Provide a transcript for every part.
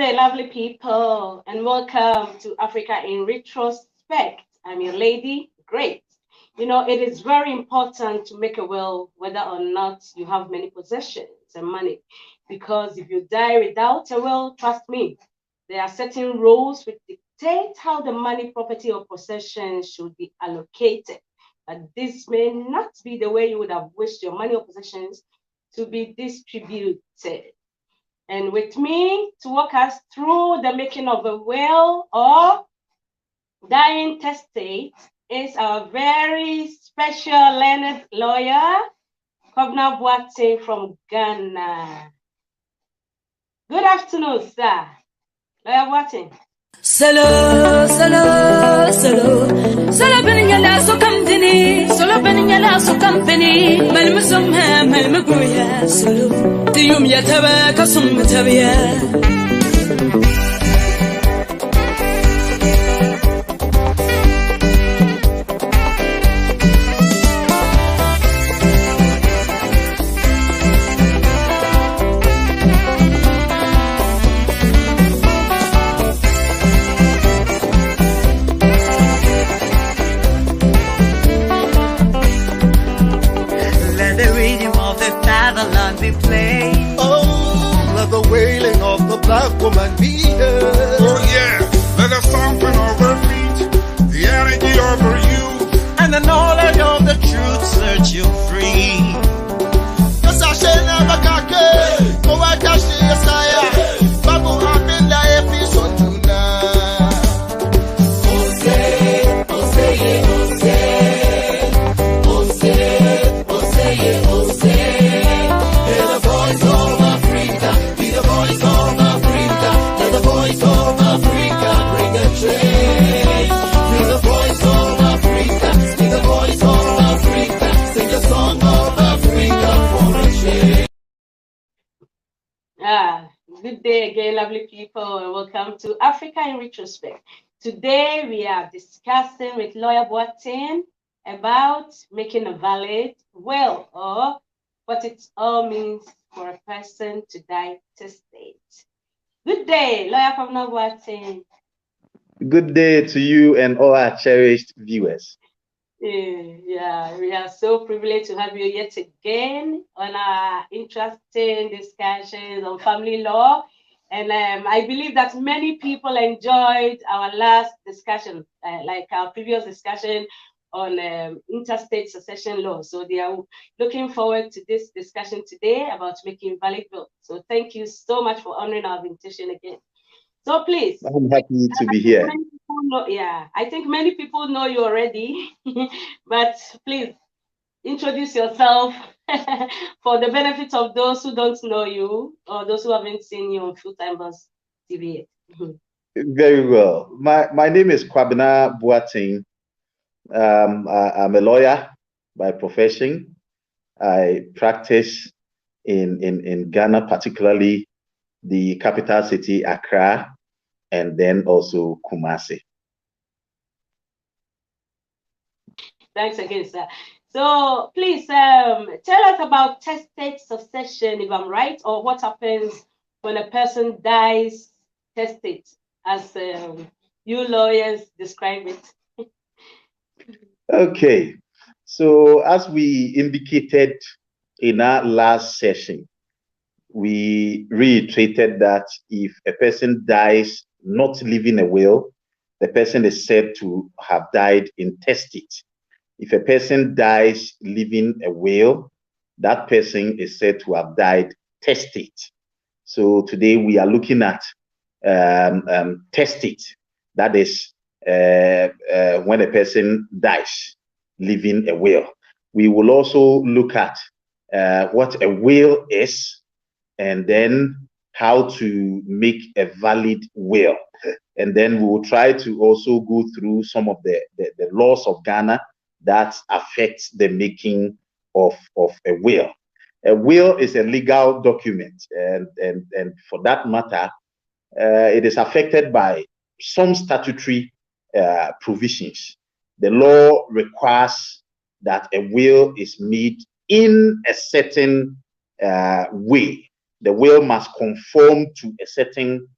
day, lovely people, and welcome to Africa in Retrospect. I'm your lady, Great. You know, it is very important to make a will, whether or not you have many possessions and money, because if you die without a will, trust me, there are certain rules which dictate how the money, property, or possessions should be allocated. But this may not be the way you would have wished your money or possessions to be distributed. And with me to walk us through the making of a will or dying testate is our very special learned lawyer, Kwabena Boateng from Ghana. Good afternoon, sir. Lawyer Boateng. Solo, Beniala, so company, Solo Beniala, so company, Melmusum, Melmuguya, Solo, the Yumyataba, Cosum Matavia. Black woman be heard. Oh yeah, let us stomp of her feet, the energy of her youth, and the knowledge of the truth set you free. Yes, I shall never kake. Oh, I cash the Yesaya. Babu Amin la episode tonight. Ose, Ose, Ose, Ose, Ose, Ose. Hear the voice of Africa. Be the voice of the voice of Africa, bring a change. Be the voice of Africa, be the voice of Africa, sing the song of Africa for a change. Good day again, lovely people, and welcome to Africa in Retrospect. Today we are discussing with Lawyer Boateng about making a valid will, or what it all means for a person to die testate. Good day, Lawyer Kwabena Boateng. Good day to you and all our cherished viewers. Yeah, we are so privileged to have you yet again on our interesting discussions on family law. And I believe that many people enjoyed our last discussion, like our previous discussion on interstate succession law. So they are looking forward to this discussion today about making valid will. So thank you so much for honoring our invitation again. So please. I'm happy to be here. I think many people know you already, but please introduce yourself for the benefit of those who don't know you or those who haven't seen you on Full-Time Boss TV yet. Very well. My name is Kwabena Boateng. I'm a lawyer by profession. I practice in Ghana, particularly the capital city, Accra, and then also Kumasi. Thanks again, sir. So please tell us about testate succession, if I'm right, or what happens when a person dies testate, as you lawyers describe it. Okay, so as we indicated in our last session, we reiterated that if a person dies not leaving a will, the person is said to have died intestate. If a person dies leaving a will, that person is said to have died testate. So today we are looking at testate. That is when a person dies leaving a will. We will also look at what a will is, and then how to make a valid will. And then we will try to also go through some of the laws of Ghana that affect the making of a will. A will is a legal document, and for that matter, it is affected by some statutory provisions. The law requires that a will is made in a certain way. The will must conform to a certain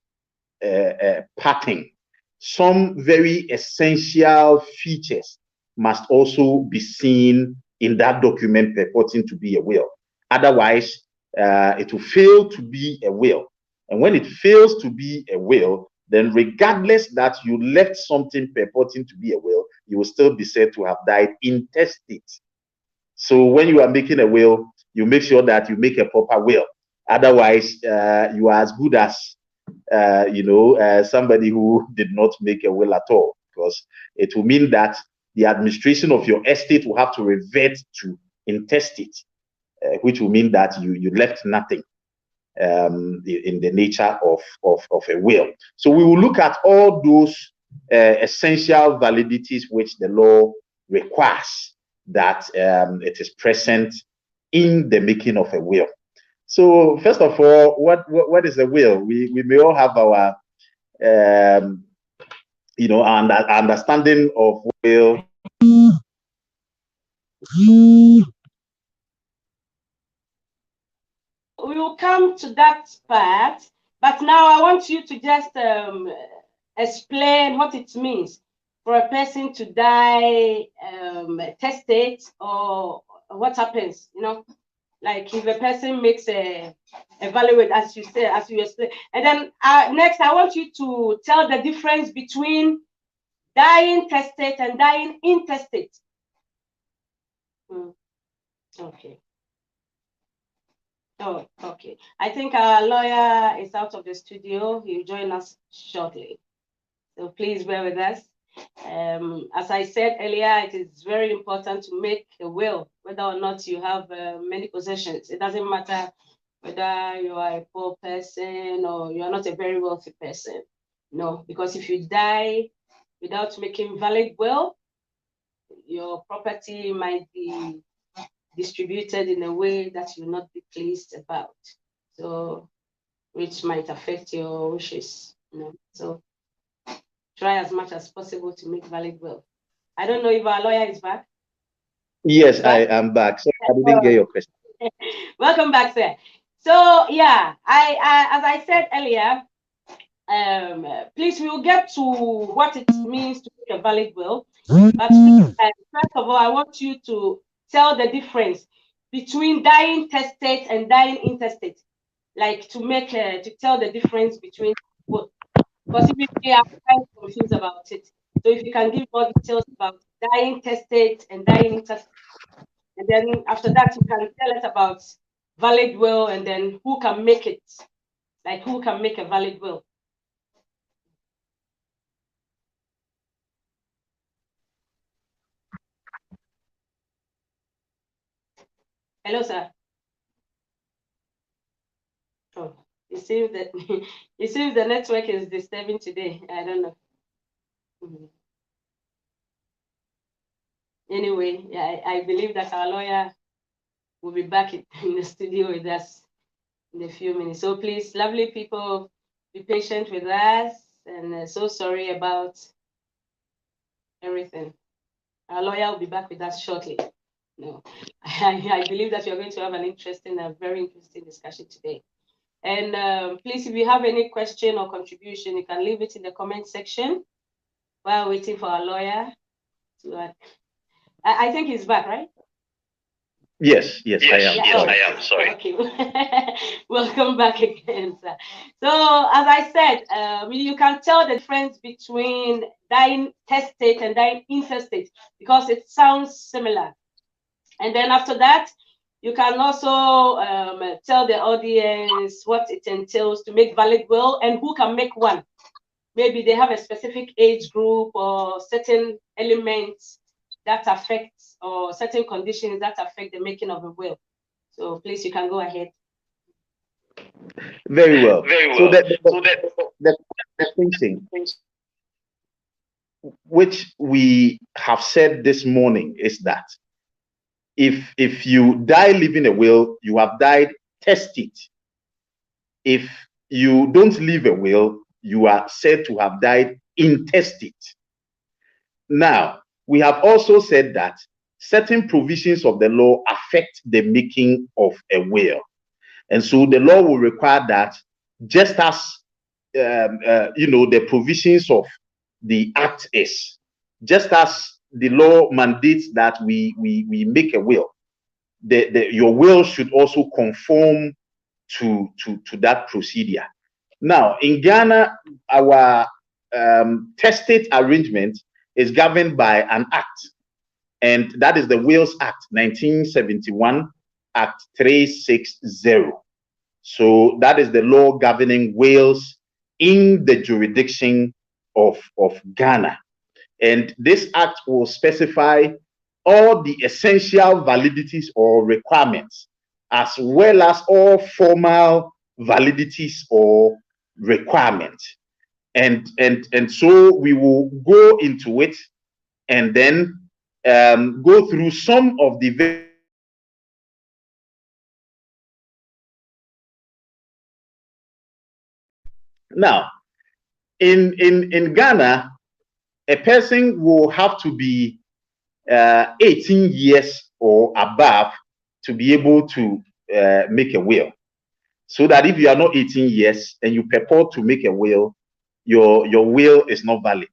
pattern, some very essential features must also be seen in that document purporting to be a will. Otherwise, it will fail to be a will. And when it fails to be a will, then regardless that you left something purporting to be a will, you will still be said to have died intestate. So when you are making a will, you make sure that you make a proper will. Otherwise, you are as good as somebody who did not make a will at all, because it will mean that the administration of your estate will have to revert to intestate, which will mean that you left nothing in the nature of a will. So we will look at all those essential validities which the law requires that it is present in the making of a will. So first of all, what is a will? We may all have our understanding of will. We will come to that part, but now I want you to just explain what it means for a person to die testate, or what happens, like if a person makes a valid, as you explain. And then next, I want you to tell the difference between dying testate and dying intestate. Okay. Oh, okay. I think our lawyer is out of the studio. He'll join us shortly. So please bear with us. As I said earlier, it is very important to make a will, whether or not you have many possessions. It doesn't matter whether you are a poor person or you are not a very wealthy person. No, because if you die without making valid will, your property might be distributed in a way that you'll not be pleased about, so which might affect your wishes. So try as much as possible to make valid will. I don't know if our lawyer is back. Yes, I am back. So I didn't get your question. Welcome back, sir. So yeah, I as I said earlier, please, we will get to what it means to make a valid will. But first of all, I want you to tell the difference between dying testate and dying intestate, like to tell the difference between both. Because if you are quite confused about it, so if you can give more details about dying testate and dying intestate, and then after that you can tell us about valid will, and then who can make it, like who can make a valid will. Hello, sir. Oh, it seems that the network is disturbing today. I don't know. Anyway, yeah, I believe that our lawyer will be back in the studio with us in a few minutes. So please, lovely people, be patient with us, and so sorry about everything. Our lawyer will be back with us shortly. No, I believe that you're going to have an interesting, a very interesting discussion today. And please, if you have any question or contribution, you can leave it in the comment section while waiting for our lawyer to I think he's back, right? Yes, I am. Sorry. Okay. Welcome back again, sir. So, as I said, you can tell the difference between dying testate and dying intestate because it sounds similar. And then after that, you can also tell the audience what it entails to make valid will and who can make one. Maybe they have a specific age group or certain elements that affects, or certain conditions that affect the making of a will. So please, you can go ahead. Very well. So the thinking which we have said this morning is that if you die leaving a will, you have died testate. If you don't leave a will, you are said to have died intestate. Now, we have also said that certain provisions of the law affect the making of a will. And so the law will require that just as the provisions of the act is. Just as the law mandates that we make a will, your will should also conform to that procedure. Now, in Ghana, our testate arrangement is governed by an act, and that is the Wills Act 1971, Act 360. So that is the law governing wills in the jurisdiction of Ghana. And this act will specify all the essential validities or requirements, as well as all formal validities or requirements. And so we will go into it and then go through some of the now in Ghana, a person will have to be 18 years or above to be able to make a will. So that if you are not 18 years and you purport to make a will, your will is not valid.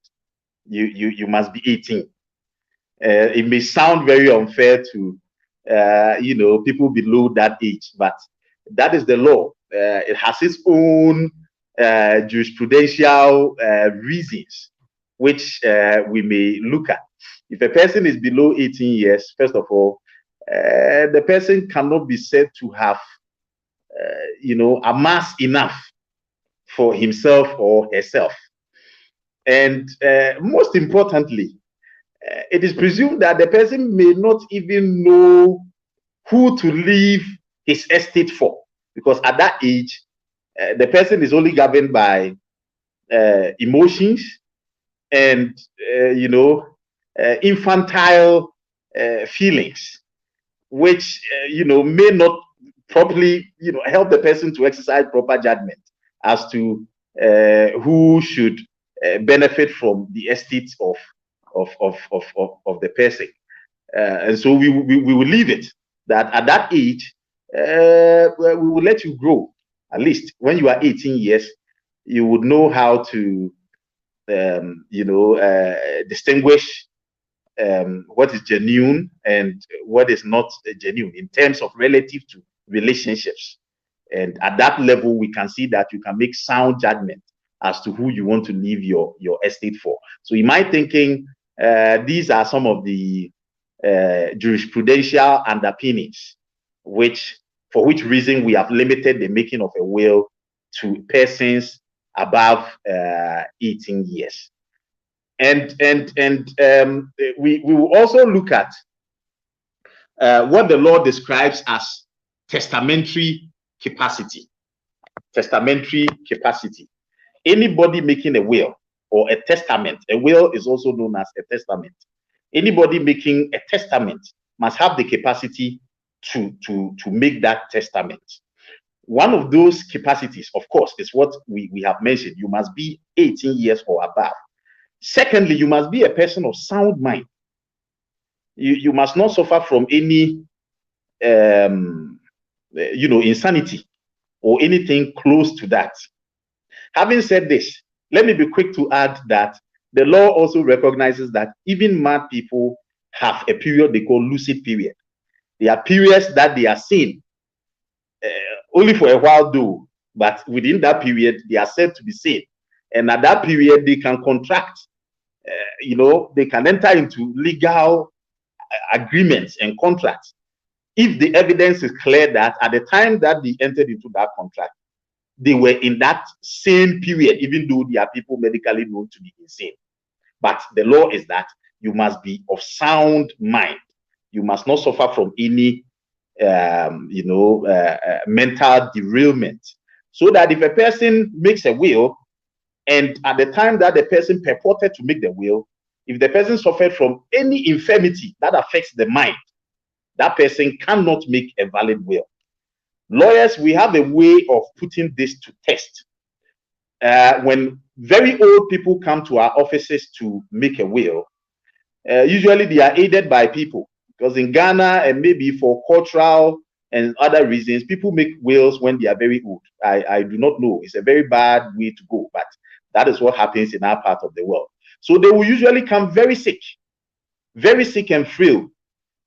You must be 18. It may sound very unfair to people below that age, but that is the law. It has its own jurisprudential reasons, which we may look at. If a person is below 18 years, first of all, the person cannot be said to have amassed enough for himself or herself. And most importantly, it is presumed that the person may not even know who to leave his estate for, because at that age, the person is only governed by emotions and infantile feelings, which may not properly help the person to exercise proper judgment as to who should benefit from the estate of the person. And so we will leave it that at that age we will let you grow. At least when you are 18 years, you would know how to distinguish what is genuine and what is not genuine in terms of relative to relationships. And at that level, we can see that you can make sound judgment as to who you want to leave your estate for. So in my thinking, these are some of the jurisprudential underpinnings, for which reason we have limited the making of a will to persons above 18 years. And we will also look at what the law describes as testamentary capacity. Testamentary capacity. Anybody making a will or a testament, a will is also known as a testament. Anybody making a testament must have the capacity to make that testament. One of those capacities, of course, is what we have mentioned. You must be 18 years or above. Secondly, you must be a person of sound mind. You must not suffer from any insanity or anything close to that. Having said this, let me be quick to add that the law also recognizes that even mad people have a period they call lucid period. There are periods that they are sane, only for a while though, but within that period, they are said to be sane. And at that period, they can contract, they can enter into legal agreements and contracts if the evidence is clear that at the time that they entered into that contract, they were in that same period, even though they are people medically known to be insane. But the law is that you must be of sound mind. You must not suffer from any, mental derailment. So that if a person makes a will, and at the time that the person purported to make the will, if the person suffered from any infirmity that affects the mind, that person cannot make a valid will. Lawyers, we have a way of putting this to test. When very old people come to our offices to make a will, usually they are aided by people, because in Ghana and maybe for cultural and other reasons, people make wills when they are very old. I do not know. It's a very bad way to go, but that is what happens in our part of the world. So they will usually come very sick and frail,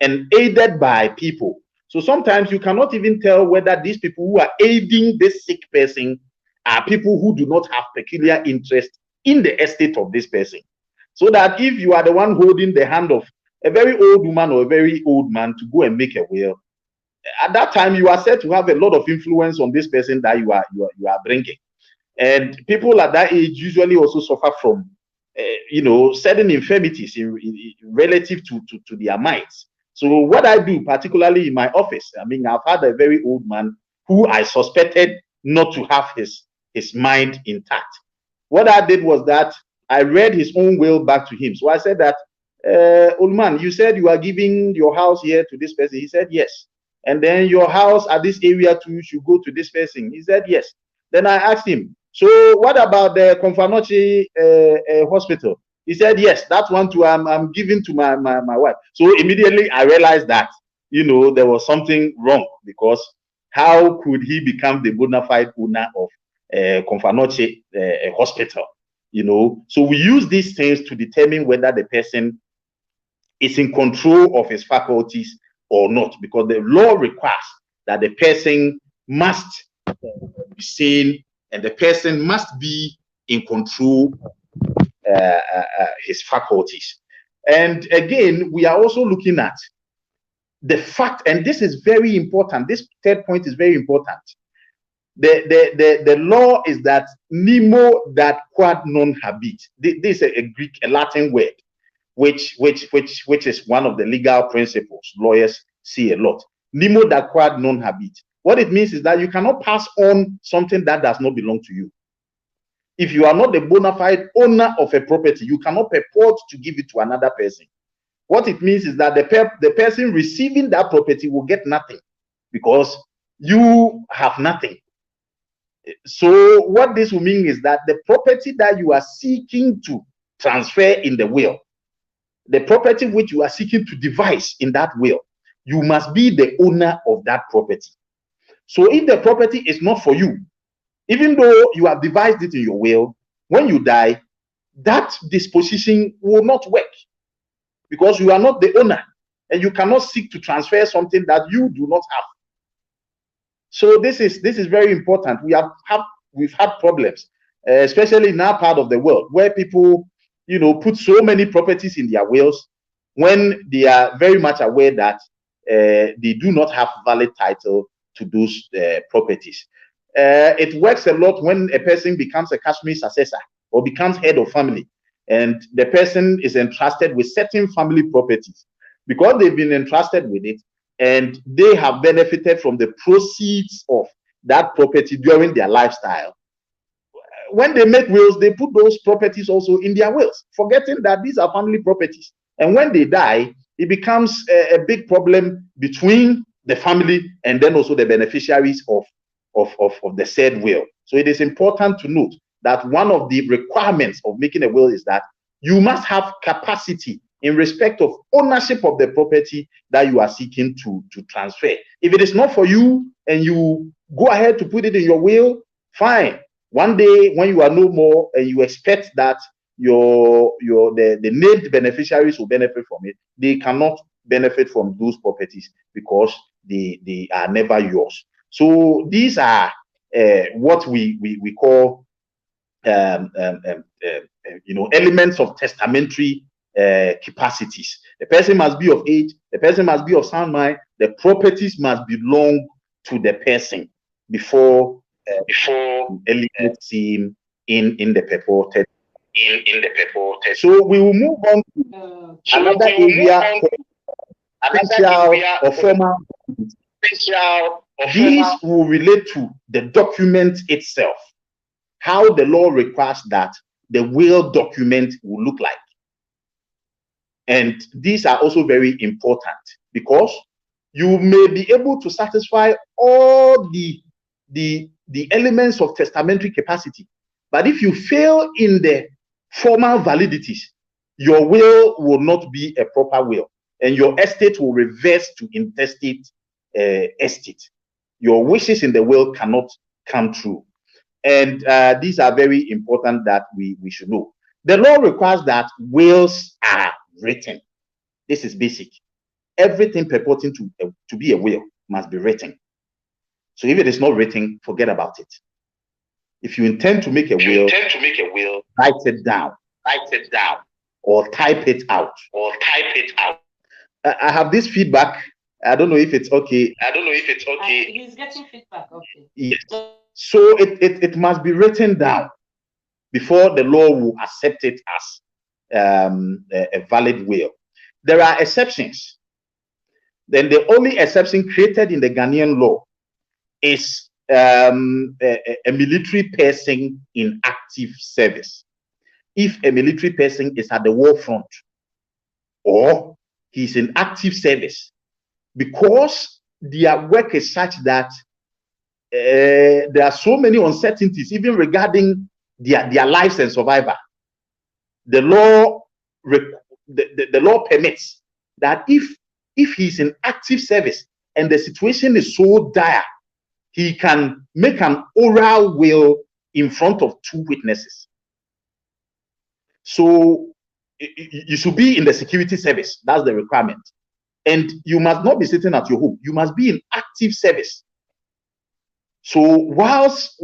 and aided by people. So sometimes you cannot even tell whether these people who are aiding this sick person are people who do not have peculiar interest in the estate of this person. So that if you are the one holding the hand of a very old woman or a very old man to go and make a will, at that time you are said to have a lot of influence on this person that you are bringing. And people at that age usually also suffer from certain infirmities in relative to their minds. So what I do, particularly in my office, I mean, I've had a very old man who I suspected not to have his mind intact. What I did was that I read his own will back to him. So I said that, old man, you said you are giving your house here to this person. He said yes. And then your house at this area too should go to this person. He said yes. Then I asked him, so what about the Confanochi hospital? He said yes, that one too I'm giving to my wife. So immediately I realized that there was something wrong, because how could he become the bona fide owner of Confanochi hospital? So we use these things to determine whether the person is in control of his faculties or not, because the law requires that the person must be sane and the person must be in control his faculties. And again, we are also looking at the fact, and this is very important, this third point is very important. The law is that nemo dat quod non habit. This is a Latin word, which is one of the legal principles lawyers see a lot. Nemo dat quod non habit. What it means is that you cannot pass on something that does not belong to you. If you are not the bona fide owner of a property, you cannot purport to give it to another person. What it means is that the person receiving that property will get nothing, because you have nothing. So what this will mean is that the property that you are seeking to transfer in the will, the property which you are seeking to devise in that will, you must be the owner of that property. So if the property is not for you, even though you have devised it in your will, when you die, that disposition will not work, because you are not the owner and you cannot seek to transfer something that you do not have. So this is very important. We've had problems, especially in our part of the world, where people put so many properties in their wills when they are very much aware that they do not have valid title to those properties. It works a lot when a person becomes a Kashmir successor or becomes head of family, and the person is entrusted with certain family properties, because they've been entrusted with it and they have benefited from the proceeds of that property during their lifestyle. When they make wills, they put those properties also in their wills, forgetting that these are family properties. And when they die, it becomes a big problem between the family and then also the beneficiaries of the said will. So it is important to note that one of the requirements of making a will is that you must have capacity in respect of ownership of the property that you are seeking to transfer. If it is not for you and you go ahead to put it in your will, fine. One day when you are no more and you expect that the named beneficiaries will benefit from it, they cannot benefit from those properties because they are never yours. So these are what we call elements of testamentary capacities. The person must be of age, the person must be of sound mind, the properties must belong to the person before elements seen in the purported. So we will move on to another area or formal. These will relate to the document itself, how the law requires that the will document will look like. And these are also very important, because you may be able to satisfy all the elements of testamentary capacity, but if you fail in the formal validities, your will not be a proper will, and your estate will reverse to intestate estate. Your wishes in the will cannot come true. And these are very important that we should know. The law requires that wills are written. This is basic. Everything purporting to be a will must be written. So if it is not written, forget about it. If you intend to make a will, write it down. Or type it out. I have this feedback. I don't know if it's okay. He's getting feedback. Okay. Yes. So it must be written down before the law will accept it as a valid will. There are exceptions. Then the only exception created in the Ghanaian law is a military person in active service. If a military person is at the war front or he's in active service, because their work is such that there are so many uncertainties, even regarding their lives and survival. The law permits that if he's in active service and the situation is so dire, he can make an oral will in front of 2 witnesses. So you should be in the security service. That's the requirement. And you must not be sitting at your home. You must be in active service. So whilst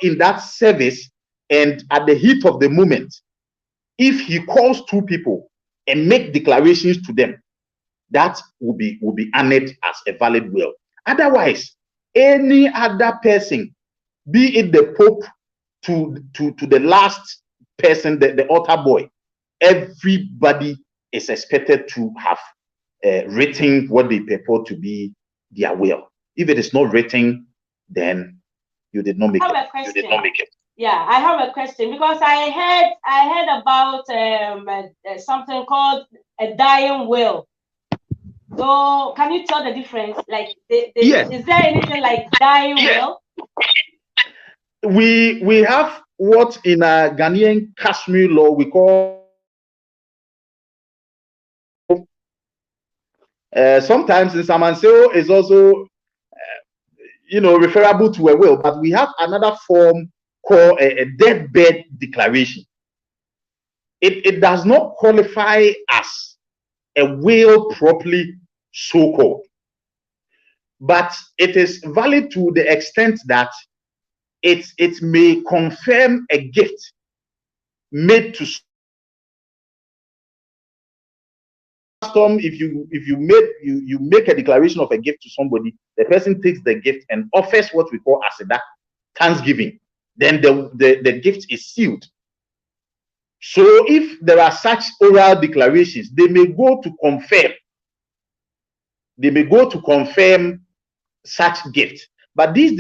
in that service and at the heat of the moment, if he calls 2 people and make declarations to them, that will be honored as a valid will. Otherwise, any other person, be it the Pope to the last person, the altar boy, everybody is expected to have written what they purport to be their will. If it is not written, then you did not make it. Yeah, I have a question because I heard about something called a dying will. So can you tell the difference? Like, yes. Is there anything like dying will? We have what in a Ghanaian Kashmir law we call sometimes in Samanseo is also referable to a will, but we have another form called a deathbed declaration. It does not qualify as a will properly so called, but it is valid to the extent that it may confirm a gift made to some. If you make a declaration of a gift to somebody, the person takes the gift and offers what we call aseda, thanksgiving. Then the gift is sealed. So if there are such oral declarations, they may go to confirm such gift. But these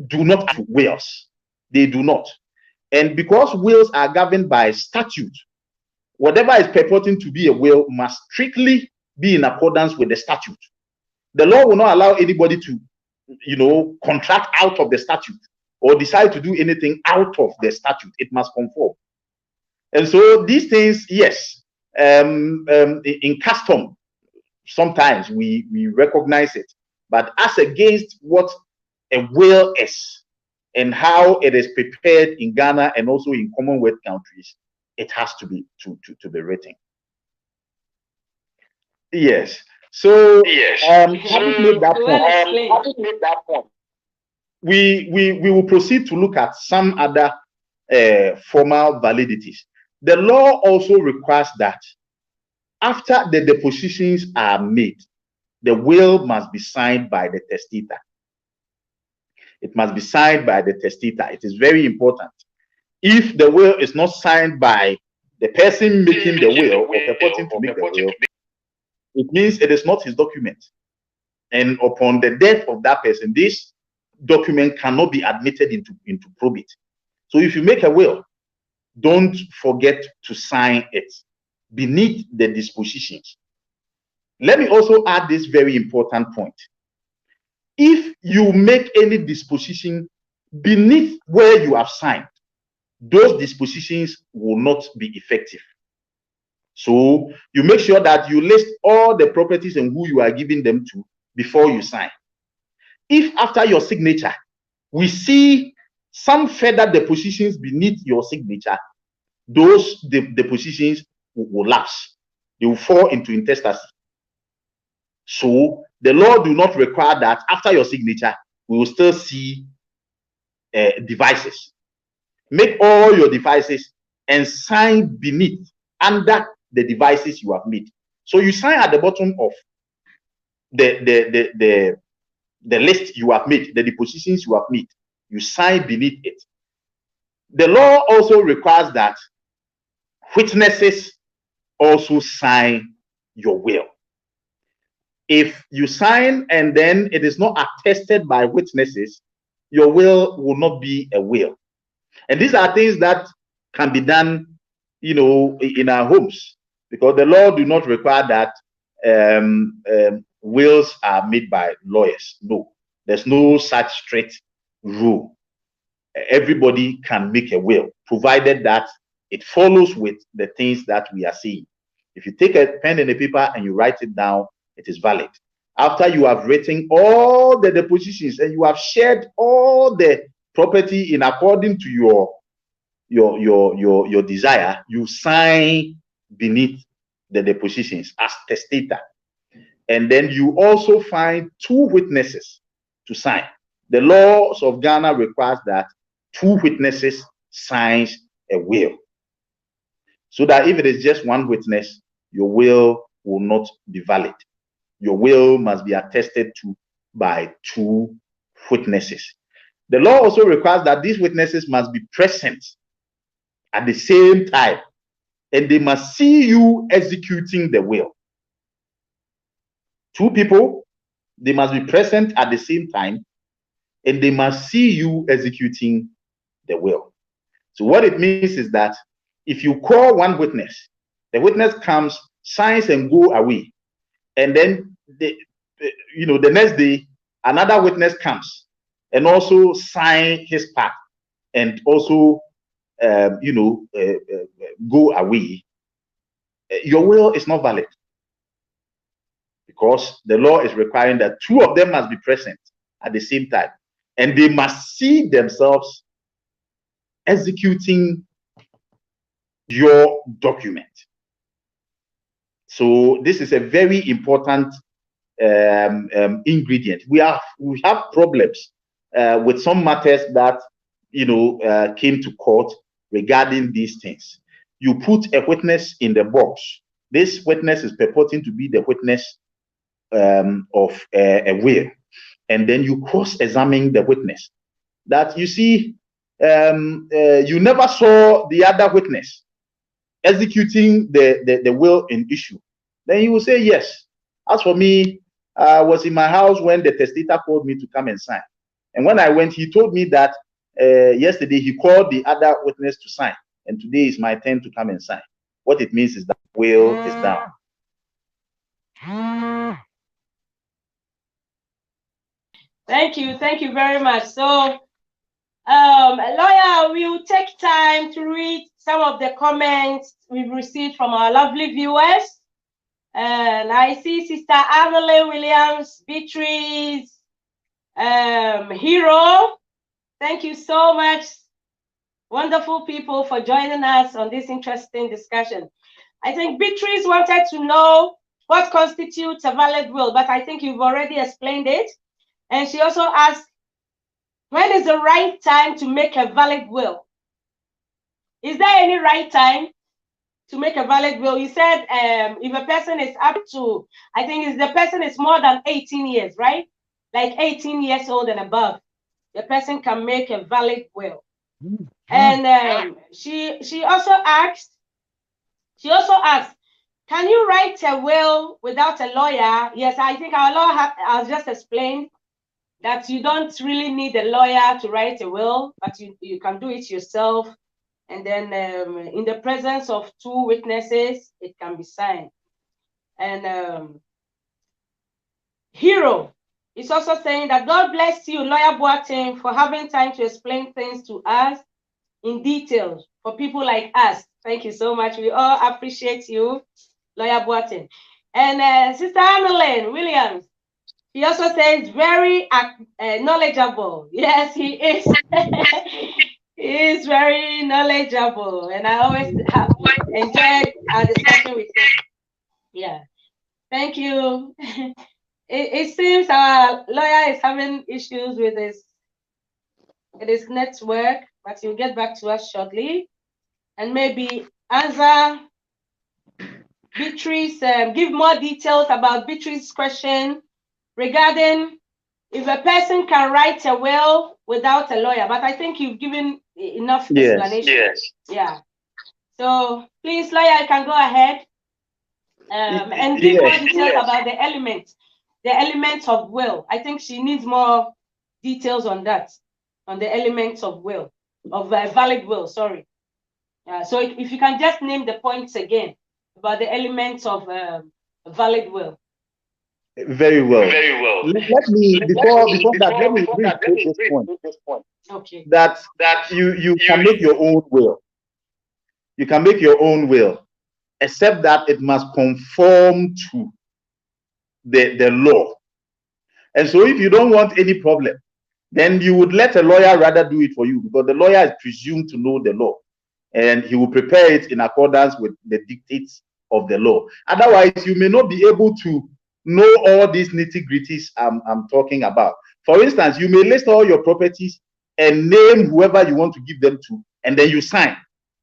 do not have wills. They do not. And because wills are governed by statute, whatever is purporting to be a will must strictly be in accordance with the statute. The law will not allow anybody to, contract out of the statute or decide to do anything out of the statute. It must conform. And so these things, yes, in custom, sometimes we recognize it, but as against what a will is and how it is prepared in Ghana and also in Commonwealth countries, it has to be written. Yes. So having made that point, we will proceed to look at some other formal validities. The law also requires that after the depositions are made, the will must be signed by the testator. It must be signed by the testator. It is very important. If the will is not signed by the person making the will or purporting to make the will, it means it is not his document. And upon the death of that person, this document cannot be admitted into probate. So if you make a will, don't forget to sign it beneath the dispositions. Let me also add this very important point. If you make any disposition beneath where you have signed, those dispositions will not be effective. So you make sure that you list all the properties and who you are giving them to before you sign. If after your signature, we see some further depositions beneath your signature, those depositions will lapse. They will fall into intestacy. So the law do not require that after your signature, we will still see devices. Make all your devices and sign beneath, under the devices you have made. So you sign at the bottom of the list you have made, the depositions you have made. You sign beneath it. The law also requires that witnesses also sign your will. If you sign and then it is not attested by witnesses, your will not be a will. And these are things that can be done, in our homes, because the law do not require that wills are made by lawyers. No, there's no such strict rule. Everybody can make a will, provided that it follows with the things that we are seeing. If you take a pen and a paper and you write it down, it is valid. After you have written all the depositions and you have shared all the property in according to your desire, you sign beneath the depositions as testator. And then you also find two witnesses to sign. The laws of Ghana requires that two witnesses signs a will, so that if it is just one witness, your will not be valid. Your will must be attested to by two witnesses. The law also requires that these witnesses must be present at the same time, and they must see you executing the will. Two people, they must be present at the same time, and they must see you executing the will. So what it means is that if you call one witness, the witness comes, signs, and go away, and then the next day another witness comes and also sign his part and also go away, your will is not valid, because the law is requiring that two of them must be present at the same time, and they must see themselves executing your document. So this is a very important ingredient. We have problems with some matters that came to court regarding these things. You put a witness in the box. This witness is purporting to be the witness of a will, and then you cross-examine the witness. That you see, you never saw the other witness executing the will in issue. Then you will say, yes, as for me, I was in my house when the testator called me to come and sign. And when I went, he told me that yesterday he called the other witness to sign, and today is my turn to come and sign. What it means is that will is down. Thank you very much. So, lawyer, we will take time to read some of the comments we've received from our lovely viewers. And I see Sister Amelie Williams, Beatrice, Hero. Thank you so much, wonderful people, for joining us on this interesting discussion. I think Beatrice wanted to know what constitutes a valid will, but I think you've already explained it. And she also asked, when is the right time to make a valid will? Is there any right time to make a valid will? You said if a person is up to, I think if the person is more than 18 years, right? Like 18 years old and above, the person can make a valid will. And she also asked, can you write a will without a lawyer? Yes, I think our law has just explained that you don't really need a lawyer to write a will, but you can do it yourself. And then in the presence of two witnesses, it can be signed. And Hero is also saying that God bless you, Lawyer Boateng, for having time to explain things to us in detail. for people like us. Thank you so much. We all appreciate you, Lawyer Boateng. And Sister Annalyn Williams, he also says very knowledgeable. Yes, he is. He is very knowledgeable, and I always have enjoyed our discussion with him. Yeah, thank you. It seems our lawyer is having issues with his network, but he'll get back to us shortly, and maybe answer Beatrice, give more details about Beatrice's question regarding if a person can write a will without a lawyer. But I think you've given enough explanation. Yes. Yeah. So please, lawyer, you can go ahead and give more details about the elements of will. I think she needs more details on that, on the elements of will, of a valid will. Sorry. So if you can just name the points again about the elements of a valid will. Very well. Very well. Let me before that, let me read this point. Okay. That you can make your own will. You can make your own will, except that it must conform to the law. And so if you don't want any problem, then you would let a lawyer rather do it for you, because the lawyer is presumed to know the law, and he will prepare it in accordance with the dictates of the law. Otherwise, you may not be able to know all these nitty-gritties I'm talking about. For instance, you may list all your properties and name whoever you want to give them to, and then you sign.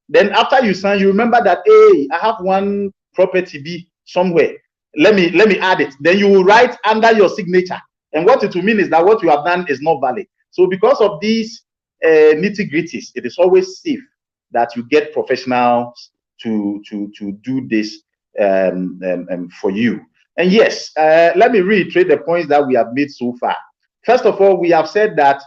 Then after you sign, you remember that, hey, I have one property B somewhere. Let me add it. Then you will write under your signature. And what it will mean is that what you have done is not valid. So because of these nitty-gritties, it is always safe that you get professionals to do this for you. And yes, let me reiterate the points that we have made so far. First of all, we have said that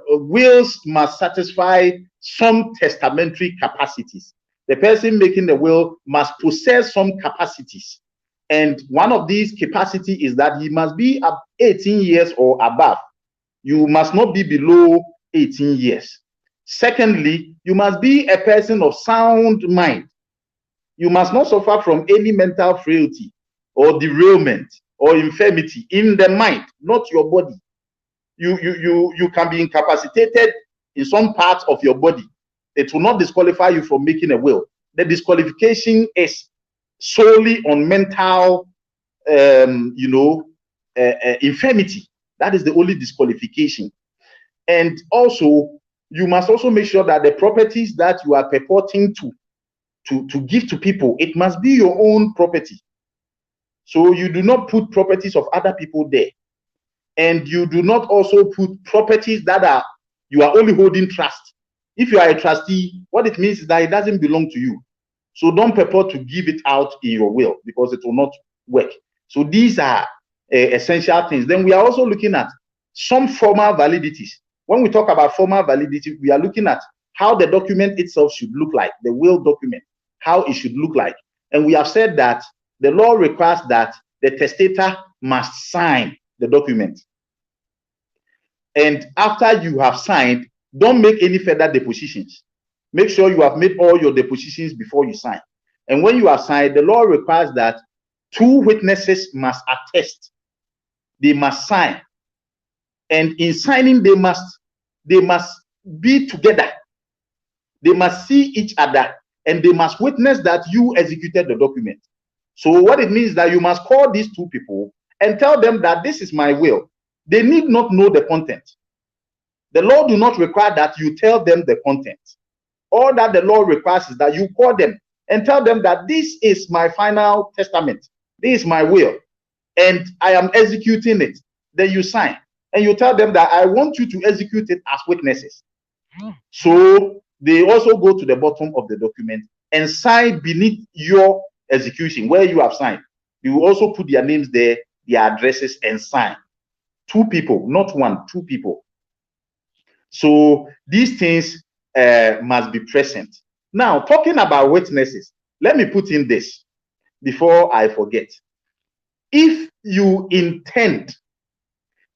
wills must satisfy some testamentary capacities. The person making the will must possess some capacities. And one of these capacities is that he must be 18 years or above. You must not be below 18 years. Secondly, you must be a person of sound mind. You must not suffer from any mental frailty or derailment or infirmity in the mind, not your body. You can be incapacitated in some parts of your body. It will not disqualify you from making a will. The disqualification is solely on mental, infirmity. That is the only disqualification. And also, you must also make sure that the properties that you are purporting to give to people, it must be your own property. So you do not put properties of other people there. And you do not also put properties that you are only holding trust. If you are a trustee, what it means is that it doesn't belong to you. So don't purport to give it out in your will, because it will not work. So these are essential things. Then we are also looking at some formal validities. When we talk about formal validity, we are looking at how the document itself should look like, the will document, how it should look like. And we have said that the law requires that the testator must sign the document. And after you have signed, don't make any further depositions. Make sure you have made all your depositions before you sign. And when you have signed, the law requires that 2 witnesses must attest. They must sign. And in signing, they must be together. They must see each other, and they must witness that you executed the document. So what it means is that you must call these 2 people and tell them that this is my will. They need not know the content. The law do not require that you tell them the content. All that the law requires is that you call them and tell them that this is my final testament. This is my will, and I am executing it. Then you sign, and you tell them that I want you to execute it as witnesses. So they also go to the bottom of the document and sign beneath your execution where you have signed. You will also put their names there, their addresses, and sign. 2 people, not 1, 2 people. So these things must be present. Now, talking about witnesses, let me put in this before I forget. If you intend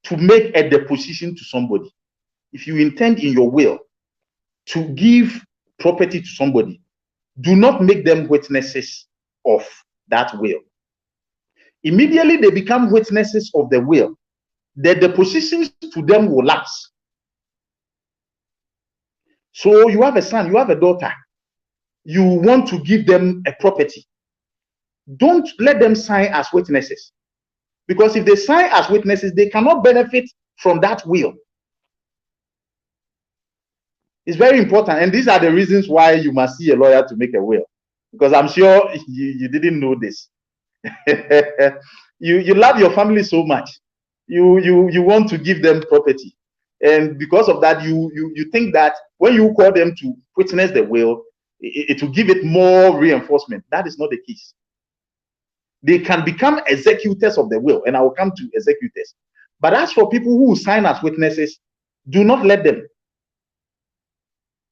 to make a deposition to somebody, if you intend in your will to give property to somebody, do not make them witnesses of that will. Immediately they become witnesses of the will, the depositions to them will lapse. So you have a son, you have a daughter, you want to give them a property. Don't let them sign as witnesses, because if they sign as witnesses, they cannot benefit from that will. It's very important, and these are the reasons why you must see a lawyer to make a will, because I'm sure you didn't know this. you love your family so much, you want to give them property, and because of that you think that when you call them to witness the will, it will give it more reinforcement. That is not the case. They can become executors of the will, and I will come to executors. But as for people who sign as witnesses, do not let them.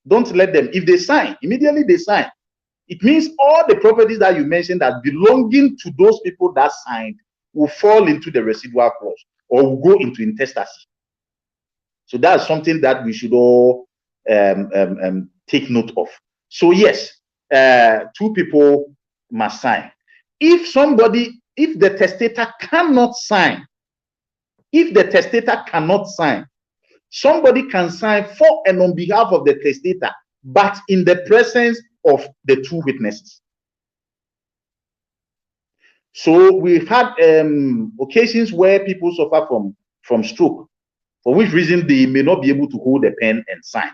Don't let them. If they sign, immediately they sign, it means all the properties that you mentioned that belonging to those people that signed will fall into the residual clause or will go into intestacy. So that's something that we should all take note of. So yes, two people must sign. If the testator cannot sign, somebody can sign for and on behalf of the testator, but in the presence of the two witnesses. So we've had occasions where people suffer from stroke, for which reason they may not be able to hold a pen and sign.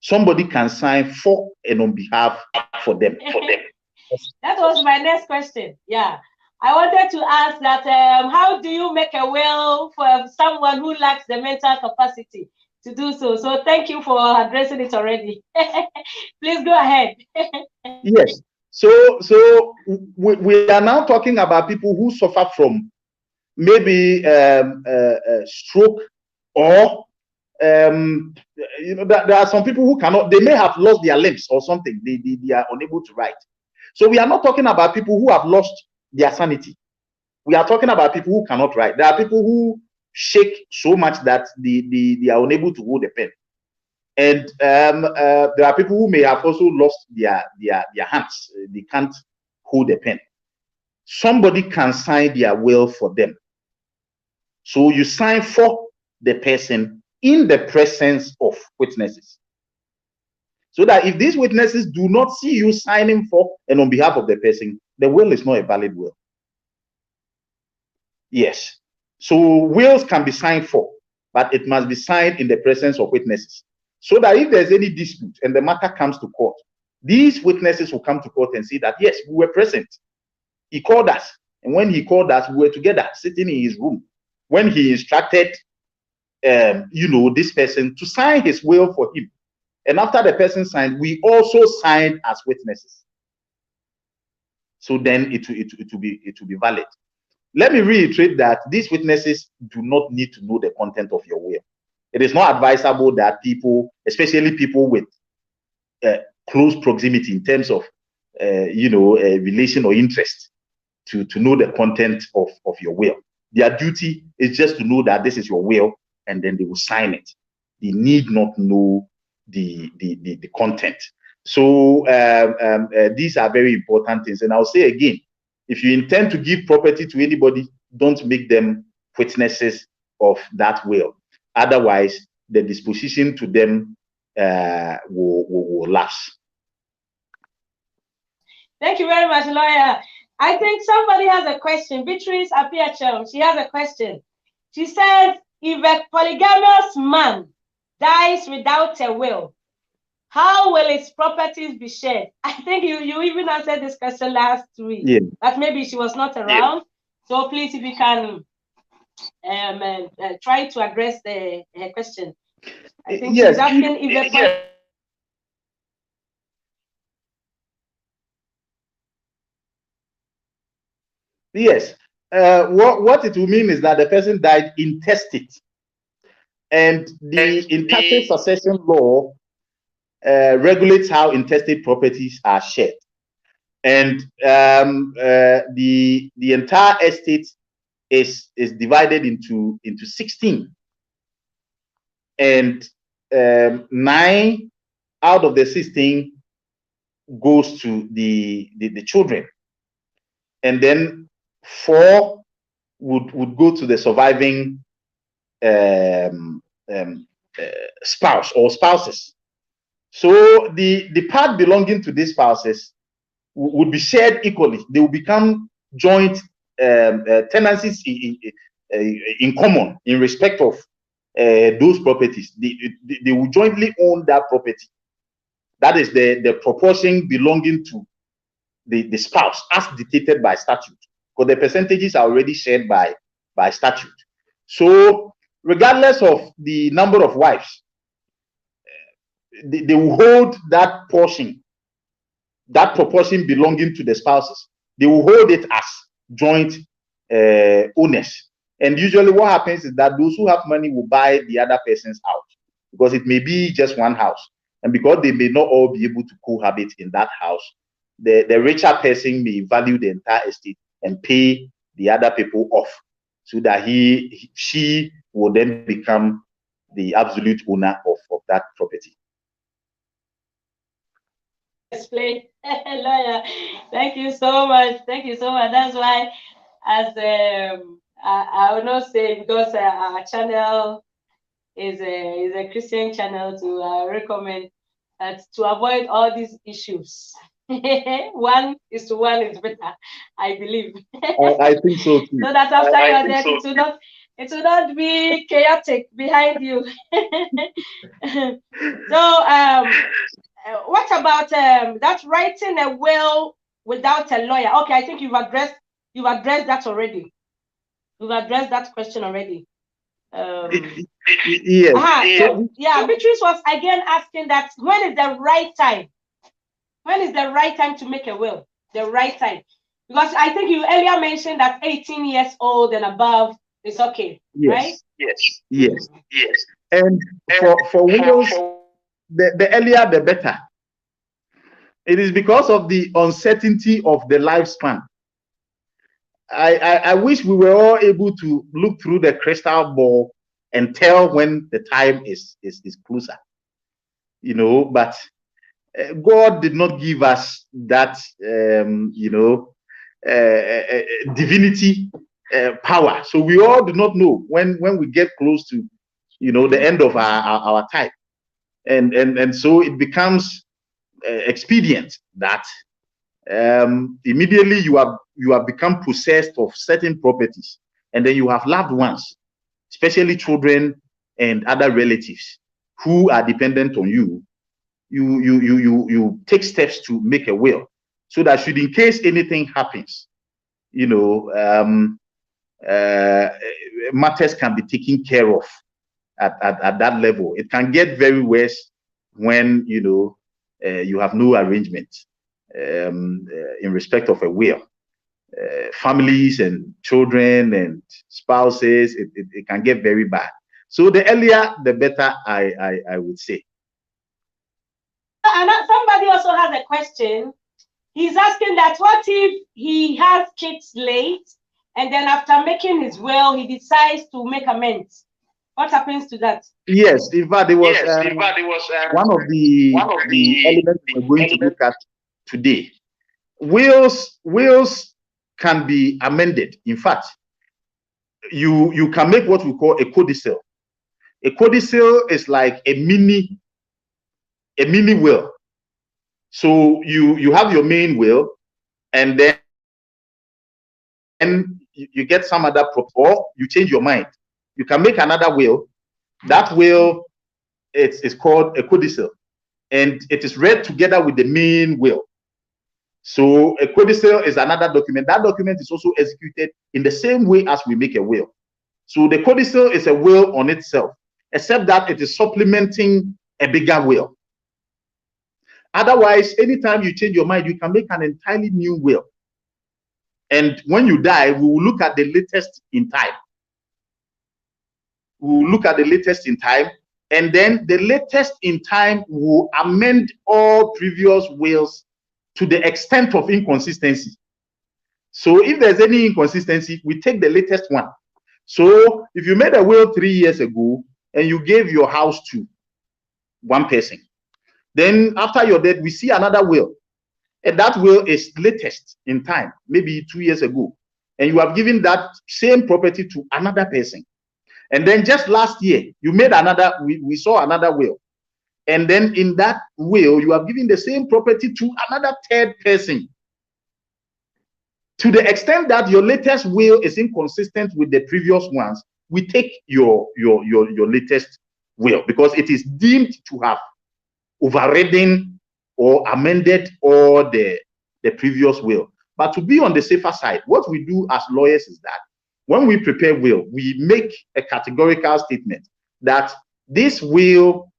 Somebody can sign for and on behalf for them. That was my next question. Yeah, I wanted to ask that how do you make a will for someone who lacks the mental capacity to do so? So thank you for addressing it already. Please go ahead. Yes. So we are now talking about people who suffer from maybe stroke, or there are some people who cannot. They may have lost their limbs or something. They are unable to write. So we are not talking about people who have lost their sanity. We are talking about people who cannot write. There are people who shake so much that they are unable to hold a pen. And there are people who may have also lost their hands. They can't hold a pen. Somebody can sign their will for them. So you sign for the person in the presence of witnesses, so that if these witnesses do not see you signing for and on behalf of the person, the will is not a valid will. Yes. So wills can be signed for, but it must be signed in the presence of witnesses, so that if there's any dispute and the matter comes to court, these witnesses will come to court and say that, yes, we were present. He called us. And when he called us, we were together, sitting in his room, when he instructed, this person to sign his will for him. And after the person signed, we also signed as witnesses. So then it will be valid. Let me reiterate that these witnesses do not need to know the content of your will. It is not advisable that people, especially people with close proximity in terms of relation or interest, to know the content of your will. Their duty is just to know that this is your will, and then they will sign it. They need not know the content. So these are very important things. And I'll say again, if you intend to give property to anybody, don't make them witnesses of that will. Otherwise, the disposition to them will lapse. Thank you very much, lawyer. I think somebody has a question. Beatrice Apiachel, she has a question. She says, if a polygamous man dies without a will, how will his properties be shared? I think you even answered this question last week, yeah, but maybe she was not around. Yeah. So please, if you can try to address her question. I think she's asking if a Yes. What it will mean is that the person died intestate, and the intestate succession law regulates how intestate properties are shared, and the entire estate is divided into 16, and 9 out of the 16 goes to the children, and then 4 would go to the surviving spouse or spouses. So the part belonging to these spouses would be shared equally. They will become joint tenancies in common in respect of those properties. They will jointly own that property. That is the proportion belonging to the spouse as dictated by statute, because the percentages are already shared by statute. So regardless of the number of wives, they will hold that portion, that proportion belonging to the spouses. They will hold it as joint owners. And usually what happens is that those who have money will buy the other person's house, because it may be just one house. And because they may not all be able to cohabit in that house, the richer person may value the entire estate and pay the other people off, so that she will then become the absolute owner of that property. Explain, lawyer. Thank you so much. Thank you so much. That's why, as I will not say, because our channel is a Christian channel, to recommend that to avoid all these issues. 1 is better, I believe. I think so too. So that after your death, it will not be chaotic behind you. So what about that writing a will without a lawyer? Okay, I think you've addressed that already. You've addressed that question already. Yes. So, yeah, Beatrice was again asking that when is the right time? When is the right time to make a will? The right time. Because I think you earlier mentioned that 18 years old and above is okay, right? Yes. And for wills, the earlier the better. It is because of the uncertainty of the lifespan. I wish we were all able to look through the crystal ball and tell when the time is closer. You know, but God did not give us that divinity power. So we all do not know when we get close to the end of our time. And so it becomes expedient that immediately you have become possessed of certain properties, and then you have loved ones, especially children and other relatives who are dependent on you. You take steps to make a will, so that should in case anything happens, matters can be taken care of at that level. It can get very worse when you have no arrangement in respect of a will. Families and children and spouses, it can get very bad. So the earlier the better, I would say. And somebody also has a question. He's asking that what if he has kids late, and then after making his will, he decides to make amends? What happens to that? Yes, in fact, it was one of the elements we're going to look at today. Wills can be amended. In fact, you can make what we call a codicil. A codicil is like a mini will. So you have your main will, and then you get some other or you change your mind. You can make another will. That will is called a codicil, and it is read together with the main will. So a codicil is another document. That document is also executed in the same way as we make a will. So the codicil is a will on itself, except that it is supplementing a bigger will. Otherwise, anytime you change your mind, you can make an entirely new will. And when you die, we will look at the latest in time. We will look at the latest in time, and then the latest in time will amend all previous wills to the extent of inconsistency. So if there's any inconsistency, we take the latest one. So if you made a will 3 years ago and you gave your house to one person, Then after your death, we see another will. And that will is latest in time, maybe 2 years ago. And you have given that same property to another person. And then just last year, you made another, we saw another will. And then in that will, you have given the same property to another third person. To the extent that your latest will is inconsistent with the previous ones, we take your latest will because it is deemed to have overridden or amended all the previous will. But to be on the safer side, what we do as lawyers is that when we prepare will, we make a categorical statement that this will,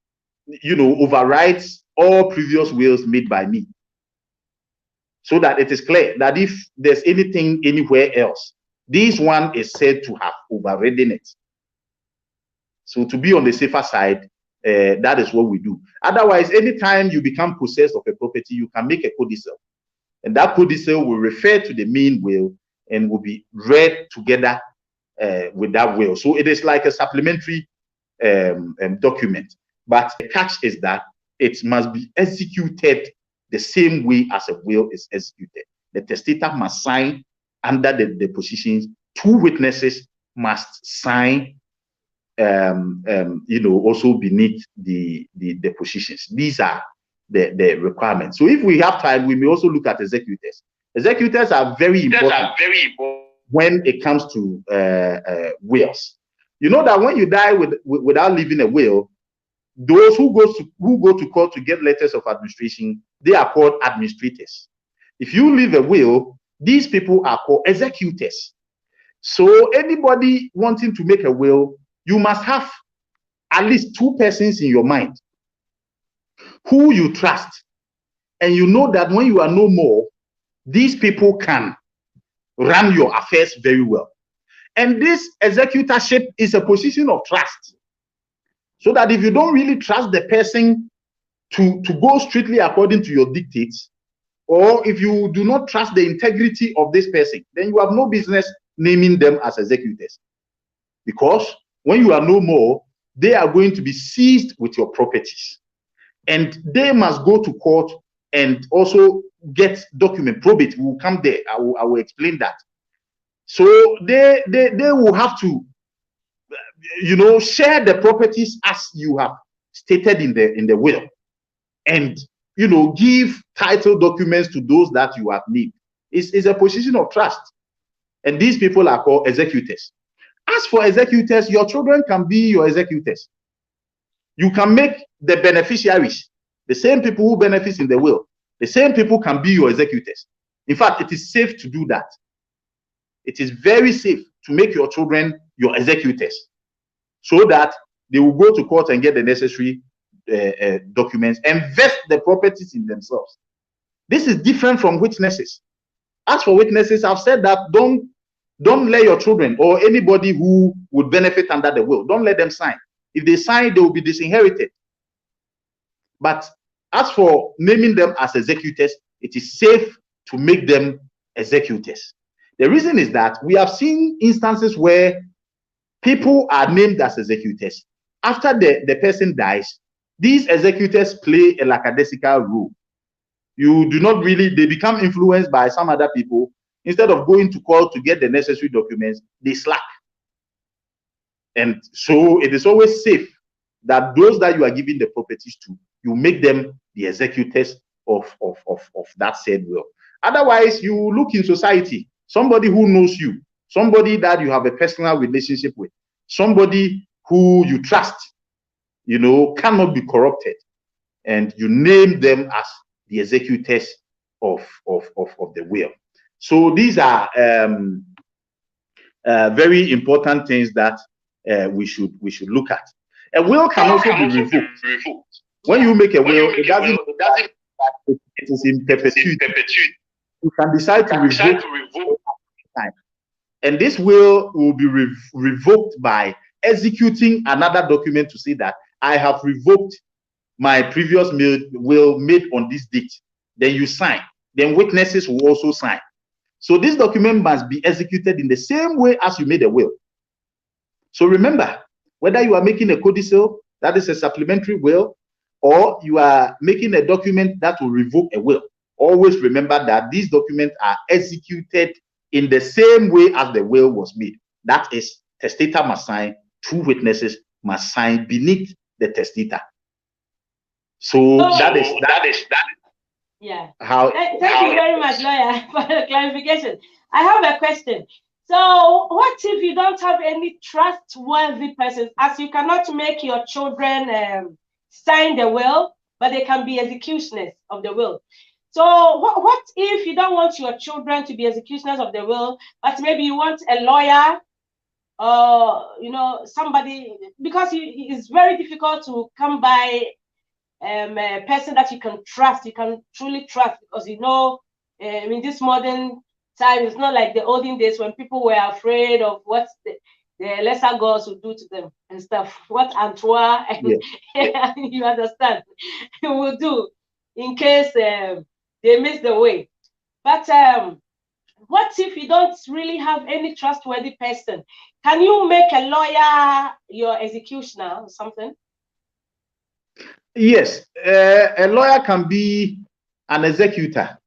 overrides all previous wills made by me. So that it is clear that if there's anything anywhere else, this one is said to have overridden it. So to be on the safer side, that is what we do. Otherwise, anytime you become possessed of a property, you can make a codicil. And that codicil will refer to the main will and will be read together with that will. So it is like a supplementary document. But the catch is that it must be executed the same way as a will is executed. The testator must sign under the positions. 2 witnesses must sign also beneath the positions. These are the requirements. So if we have time, we may also look at executors. Executors are very important when it comes to wills. You know that when you die without leaving a will, those who go to court to get letters of administration, they are called administrators. If you leave a will, these people are called executors. So anybody wanting to make a will, you must have at least 2 persons in your mind who you trust, and you know that when you are no more, these people can run your affairs very well. And this executorship is a position of trust, so that if you don't really trust the person to go strictly according to your dictates, or if you do not trust the integrity of this person, then you have no business naming them as executors. Because when you are no more, they are going to be seized with your properties. And they must go to court and also get document probate. We will come there. I will explain that. So they will have to share the properties as you have stated in the will, and give title documents to those that you have named. It's a position of trust, and these people are called executors. As for executors, your children can be your executors. You can make the beneficiaries, the same people who benefit in the will, the same people can be your executors. In fact, it is safe to do that. It is very safe to make your children your executors, so that they will go to court and get the necessary documents and vest the properties in themselves. This is different from witnesses. As for witnesses, I've said that don't let your children or anybody who would benefit under the will, don't let them sign. If they sign, they will be disinherited. But as for naming them as executors, it is safe to make them executors. The reason is that we have seen instances where people are named as executors. After the person dies, these executors play a lackadaisical role. You do not really, they become influenced by some other people. Instead of going to court to get the necessary documents, they slack. And so it is always safe that those that you are giving the properties to, you make them the executors of that said will. Otherwise, you look in society, somebody who knows you, somebody that you have a personal relationship with, somebody who you trust, cannot be corrupted, and you name them as the executors of the will. So these are very important things that we should look at. A will can also be revoked. When you make a will, it is in perpetuity. You can decide to revoke time. And this will be revoked by executing another document to say that I have revoked my previous will made on this date. Then you sign. Then witnesses will also sign. So this document must be executed in the same way as you made a will. So remember, whether you are making a codicil, that is a supplementary will, or you are making a document that will revoke a will, always remember that these documents are executed in the same way as the will was made. That is, testator must sign, two witnesses must sign beneath the testator. So that is. Yeah. How? Thank you very much, lawyer, for the clarification. I have a question. So, what if you don't have any trustworthy persons, as you cannot make your children sign the will, but they can be executioners of the will? So, what if you don't want your children to be executioners of the will, but maybe you want a lawyer, or somebody, because it's very difficult to come by a person that you can trust, you can truly trust, because in this modern time, it's not like the olden days when people were afraid of what the lesser gods would do to them and stuff. What Antoine and you understand will do in case they miss the way. But what if you don't really have any trustworthy person? Can you make a lawyer your executioner or something? Yes, a lawyer can be an executor,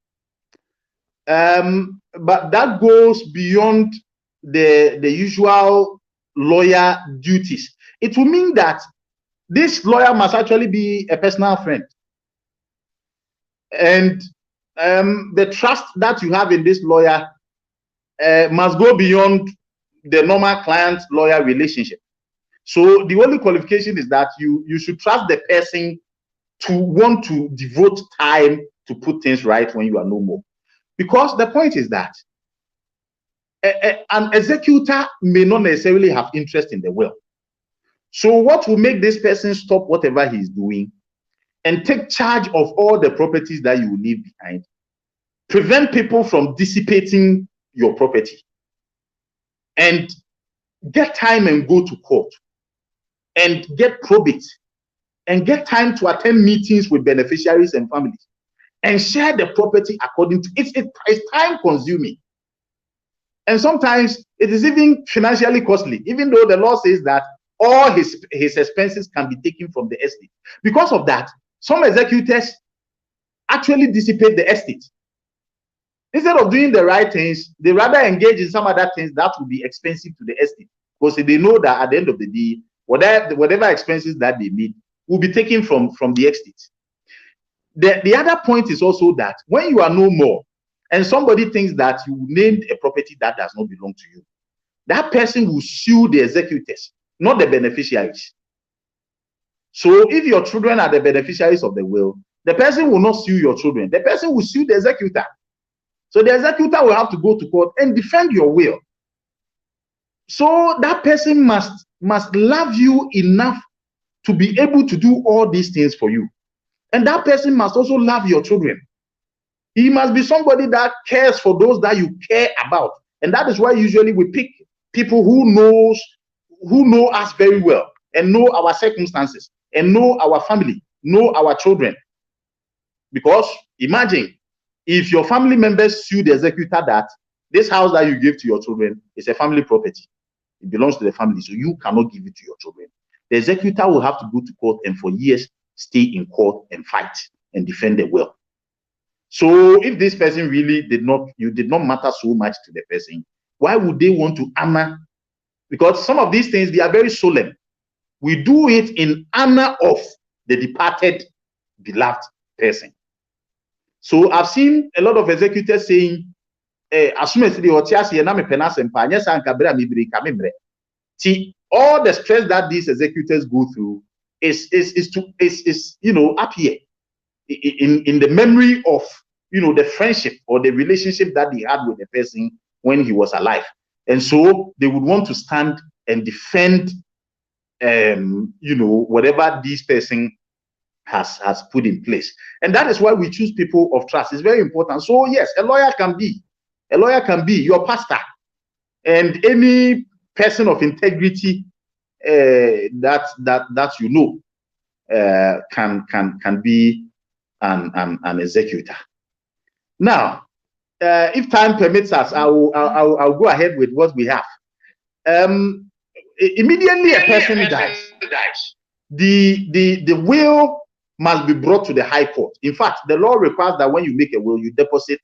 but that goes beyond the usual lawyer duties. It will mean that this lawyer must actually be a personal friend, and the trust that you have in this lawyer must go beyond the normal client-lawyer relationship. So the only qualification is that you should trust the person to want to devote time to put things right when you are no more. Because the point is that an executor may not necessarily have interest in the will. So what will make this person stop whatever he's doing and take charge of all the properties that you will leave behind, prevent people from dissipating your property, and get time and go to court, and get probate, and get time to attend meetings with beneficiaries and families, and share the property according to it's time consuming. And sometimes it is even financially costly, even though the law says that all his expenses can be taken from the estate. Because of that, some executors actually dissipate the estate. Instead of doing the right things, they rather engage in some other things that will be expensive to the estate, because they know that at the end of the day, whatever expenses that they need will be taken from the estate. The other point is also that when you are no more and somebody thinks that you named a property that does not belong to you, that person will sue the executors, not the beneficiaries. So if your children are the beneficiaries of the will, the person will not sue your children. The person will sue the executor. So the executor will have to go to court and defend your will. So that person must love you enough to be able to do all these things for you. And that person must also love your children. He must be somebody that cares for those that you care about. And that is why usually we pick people who know us very well and know our circumstances and know our family, know our children. Because imagine if your family members sue the executor that this house that you give to your children is a family property. It belongs to the family, so you cannot give it to your children. The executor will have to go to court and for years stay in court and fight and defend the will. So if this person really did not matter so much to the person, why would they want to honor? Because some of these things, they are very solemn. We do it in honor of the departed beloved person. So I've seen a lot of executors saying, all the stress that these executors go through is up here in the memory of the friendship or the relationship that they had with the person when he was alive. And so they would want to stand and defend whatever this person has put in place. And that is why we choose people of trust. It's very important. So yes, a lawyer can be your pastor, and any person of integrity that can be an executor. Now, if time permits us, I'll go ahead with what we have. Immediately a person dies, the will must be brought to the High Court. In fact, the law requires that when you make a will, you deposit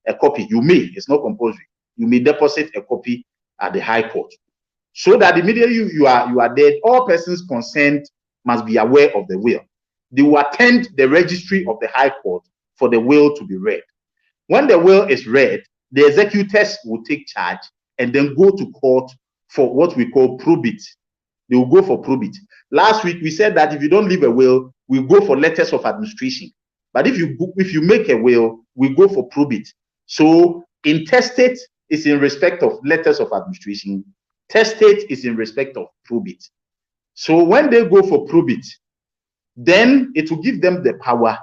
a copy. You may, it's not compulsory. You may deposit a copy at the High Court, so that immediately you are dead, all persons concerned must be aware of the will. They will attend the registry of the High Court for the will to be read. When the will is read, the executors will take charge and then go to court for what we call probate. They will go for probate. Last week we said that if you don't leave a will, we go for letters of administration. But if you make a will, we go for probate. So intestate is in respect of letters of administration. Testate is in respect of probate. So when they go for probate, then it will give them the power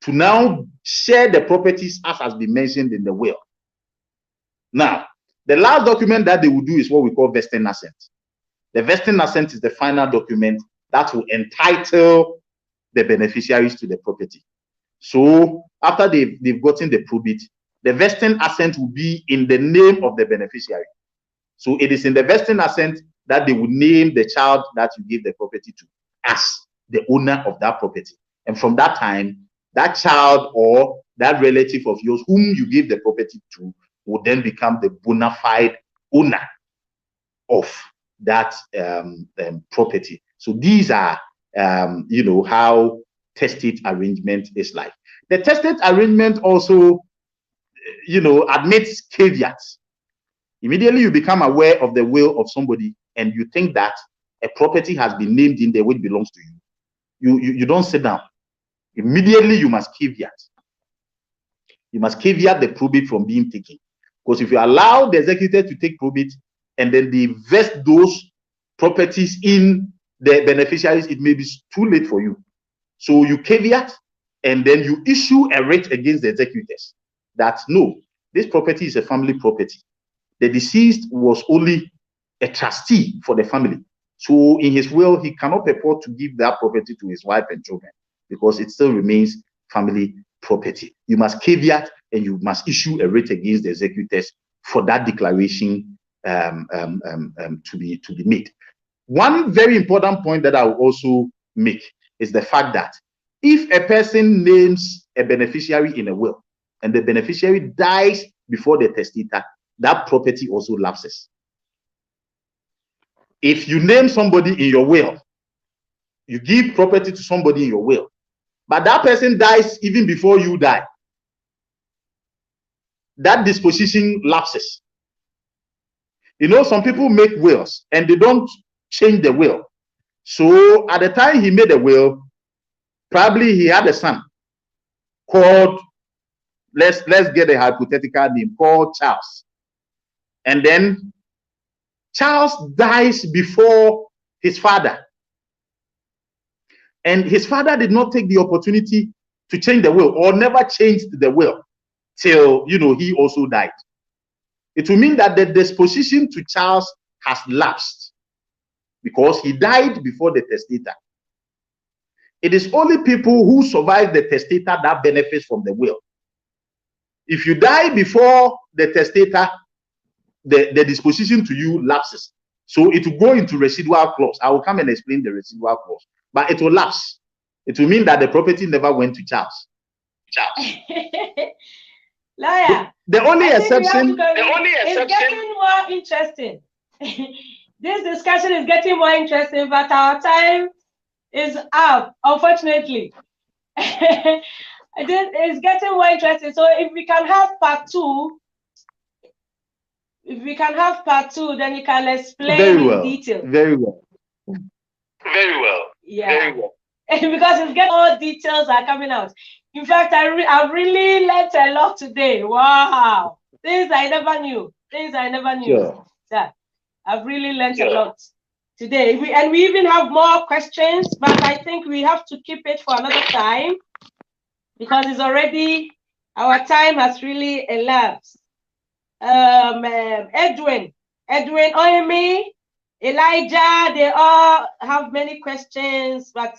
to now share the properties as has been mentioned in the will. Now, the last document that they will do is what we call vesting assent. The vesting assent is the final document that will entitle the beneficiaries to the property. So after they've gotten the probate, the vesting assent will be in the name of the beneficiary. So it is in the vesting assent that they will name the child that you give the property to as the owner of that property. And from that time, that child or that relative of yours whom you give the property to will then become the bona fide owner of that property. So these are, how testate arrangement is like. The testate arrangement also, admits caveats. Immediately you become aware of the will of somebody and you think that a property has been named in there which belongs to you. You don't sit down. Immediately you must caveat. You must caveat the probate from being taken. Because if you allow the executor to take probate and then they vest those properties in the beneficiaries, it may be too late for you. So you caveat and then you issue a writ against the executors that no, this property is a family property. The deceased was only a trustee for the family. So in his will, he cannot purport to give that property to his wife and children because it still remains family property. You must caveat and you must issue a writ against the executors for that declaration to be made. One very important point that I will also make is the fact that if a person names a beneficiary in a will and the beneficiary dies before the testator, that property also lapses. If you name somebody in your will, you give property to somebody in your will, but that person dies even before you die, that disposition lapses. Some people make wills and they don't change the will. So at the time he made a will, probably he had a son called, let's get a hypothetical name, called Charles. And then Charles dies before his father. And his father did not take the opportunity to change the will or never changed the will till, he also died. It will mean that the disposition to Charles has lapsed because he died before the testator. It is only people who survive the testator that benefits from the will. If you die before the testator, the disposition to you lapses. So it will go into residual clause. I will come and explain the residual clause. But it will lapse. It will mean that the property never went to Charles. Lawyer. The only exception. It's getting more interesting. This discussion is getting more interesting, but our time is up, unfortunately. It's getting more interesting. So if we can have part two, then you can explain in detail. Very well. Yeah. Very well. Because it's getting all details are coming out. In fact, I've really learned a lot today. Wow. Things I never knew. Sure. Yeah. I've really learned a lot today. We even have more questions, but I think we have to keep it for another time because it's already, our time has really elapsed. Edwin, Oemi, Elijah, they all have many questions, but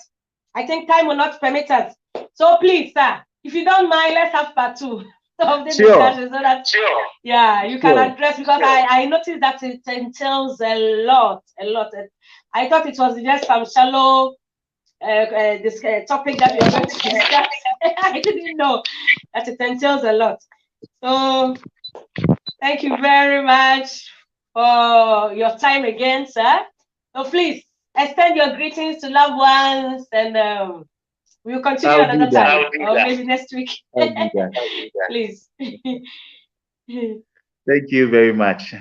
I think time will not permit us. So please, sir, if you don't mind, let's have part two of this discussion so that you can address, because I noticed that it entails a lot. I thought it was just some shallow this topic that we are going to discuss. I didn't know that it entails a lot. So thank you very much for your time again, sir. So please extend your greetings to loved ones, and we'll continue another time, or maybe next week. I'll do that. Please. Thank you very much.